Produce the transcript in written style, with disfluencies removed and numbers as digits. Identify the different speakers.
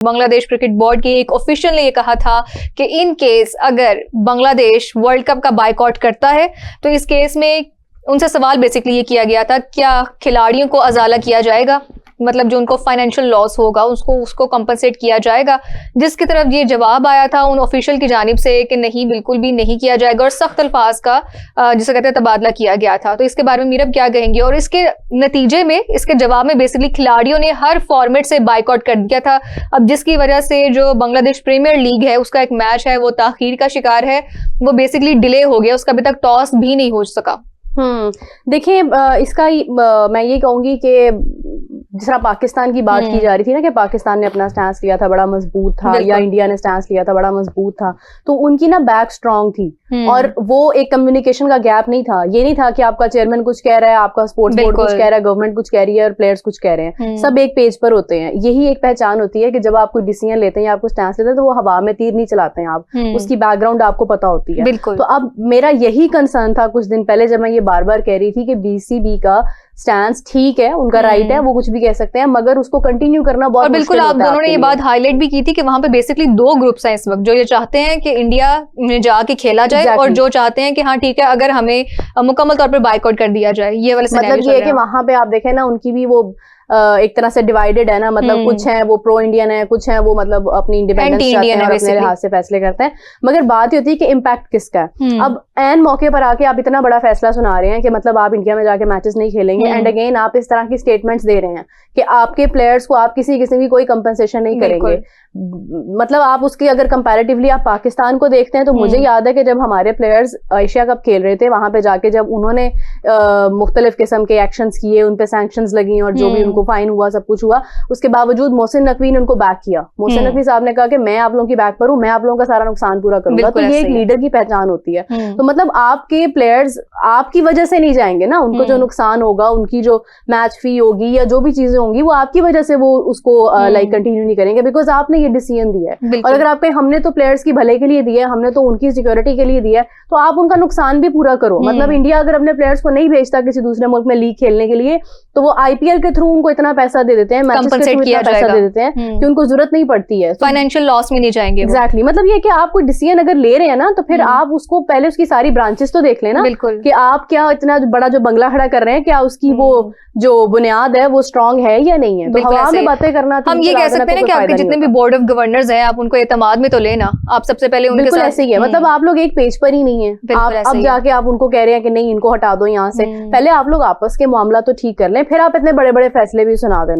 Speaker 1: Bangladesh cricket board की एक official ने ये कहा था कि इन केस अगर बांग्लादेश वर्ल्ड कप का बायकॉट करता है तो इस केस में उनसे सवाल बेसिकली ये किया गया था, क्या खिलाड़ियों को अजाला किया जाएगा, मतलब जो उनको फाइनेंशियल लॉस होगा उसको कंपनसेट किया जाएगा, जिसकी तरफ ये जवाब आया था उन ऑफिशियल की जानिब से कि नहीं, बिल्कुल भी नहीं किया जाएगा और सख्त अल्फाज का जिसे कहते हैं तबादला किया गया था। तो इसके बारे में मीरब क्या कहेंगे? और इसके नतीजे में, इसके जवाब में बेसिकली खिलाड़ियों ने हर फॉर्मेट से बाइकआउट कर दिया था, अब जिसकी वजह से जो बांग्लादेश प्रीमियर लीग है उसका एक मैच है वो ताखीर का शिकार है, वो बेसिकली डिले हो गया, उसका अभी तक टॉस भी नहीं हो सका।
Speaker 2: देखिए, इसका मैं ये कहूंगी कि जिस तरह पाकिस्तान की बात की जा रही थी ना कि पाकिस्तान ने अपना स्टैंस लिया था बड़ा मजबूत था, या इंडिया ने स्टैंस लिया था बड़ा मजबूत था, तो उनकी ना बैक स्ट्रांग थी और वो एक कम्युनिकेशन का गैप नहीं था। ये नहीं था कि आपका चेयरमैन कुछ कह रहा है, आपका स्पोर्ट्स बोर्ड कुछ कह रहा है, गवर्नमेंट कुछ कह रही है और प्लेयर्स कुछ कह रहे हैं, सब एक पेज पर होते हैं। यही एक पहचान होती है कि जब आप कोई डिसीजन लेते हैं या आपको स्टैंस लेते हैं तो वो हवा में तीर नहीं चलाते हैं आप, उसकी बैकग्राउंड आपको पता होती है। तो अब मेरा यही कंसर्न था कुछ दिन पहले जब मैं ये बार बार कह रही थी कि बीसीबी का स्टैंस ठीक है, उनका राइट है, वो कुछ भी कह सकते हैं, मगर उसको कंटिन्यू करना बहुत मुश्किल
Speaker 1: बिल्कुल आप दोनों ने ये बात हाईलाइट भी की थी कि वहां पे बेसिकली दो ग्रुप्स हैं इस वक्त, जो ये चाहते हैं कि इंडिया में जाके खेला जाए और जो चाहते हैं कि हाँ ठीक है, अगर हमें मुकम्मल तौर पर बाइकआउट कर दिया जाए। ये वाला
Speaker 2: मतलब ये है कि वहां पे आप देखें ना, उनकी भी वो एक तरह से डिवाइडेड है ना, मतलब कुछ है वो प्रो इंडियन है, कुछ है वो मतलब अपनी इंडिपेंडेंस चाहते हैं और अपने लिहाज से फैसले करते हैं, मगर बात ये होती है कि इम्पैक्ट किसका है। अब एन मौके पर आके आप इतना बड़ा फैसला सुना रहे हैं कि मतलब आप इंडिया में जाके मैचेस नहीं खेलेंगे, एंड अगेन आप इस तरह की स्टेटमेंट्स दे रहे हैं कि आपके प्लेयर्स को आप किसी किस्म की कोई कंपनसेशन नहीं करेंगे। मतलब आप उसकी अगर कंपैरेटिवली आप पाकिस्तान को देखते हैं तो मुझे याद है कि जब हमारे प्लेयर्स एशिया कप खेल रहे थे, वहां पे जाके जब उन्होंने मुख्तलिफ किस्म के एक्शंस किए, उन पे सैंक्शंस लगी और जो भी उनको फाइन हुआ, सब कुछ हुआ, उसके बावजूद मोहसिन नकवी ने उनको बैक किया। मोहसिन नकवी साहब ने कहा कि मैं आप लोगों की बैक पर हूं, मैं आप लोगों का सारा नुकसान पूरा करूंगा। तो ये एक लीडर की पहचान होती है। तो मतलब आपके प्लेयर्स आपकी वजह से नहीं जाएंगे ना, उनको जो नुकसान होगा, उनकी जो मैच फी होगी या जो भी चीजें होंगी, वो आपकी वजह से वो उसको लाइक कंटिन्यू नहीं करेंगे, बिकॉज आपने ये डिसीजन दिया है। और अगर आपके हमने तो प्लेयर्स की भले के लिए दिया है, हमने तो उनकी सिक्योरिटी के लिए दिया है, तो आप उनका नुकसान भी पूरा करो। मतलब इंडिया अगर अपने प्लेयर्स को नहीं भेजता किसी दूसरे मुल्क में लीग खेलने के लिए, तो वो आईपीएल के थ्रू उनको इतना पैसा दे देते हैं,
Speaker 1: कंपनसेट किया
Speaker 2: पैसा दे देते हैं कि उनको जरूरत नहीं पड़ती है,
Speaker 1: फाइनेंशियल लॉस में नहीं जाएंगे।
Speaker 2: एग्जैक्टली, मतलब ये कि आप कोई डिसीजन अगर ले रहे हैं ना, तो फिर आप उसको पहले उसकी सारी ब्रांचेस तो देख लेना कि आप क्या इतना बड़ा जो बंगला खड़ा कर रहे हैं, क्या उसकी वो जो बुनियाद है वो स्ट्रांग है या नहीं है। तो हवा में बातें करना,
Speaker 1: हम ये कह सकते हैं कि आपके जितने भी बोर्ड ऑफ गवर्नर्स हैं, आप उनको एतमाद में तो लेना, आप सबसे पहले उनके साथ
Speaker 2: ऐसे ही है। मतलब आप लोग एक पेज पर ही नहीं है, आप अब जाके आप उनको कह रहे हैं कि नहीं इनको हटा दो यहाँ से। पहले आप लोग आपस के मामला तो ठीक कर लें, फिर आप इतने बड़े बड़े फैसले भी सुना दें।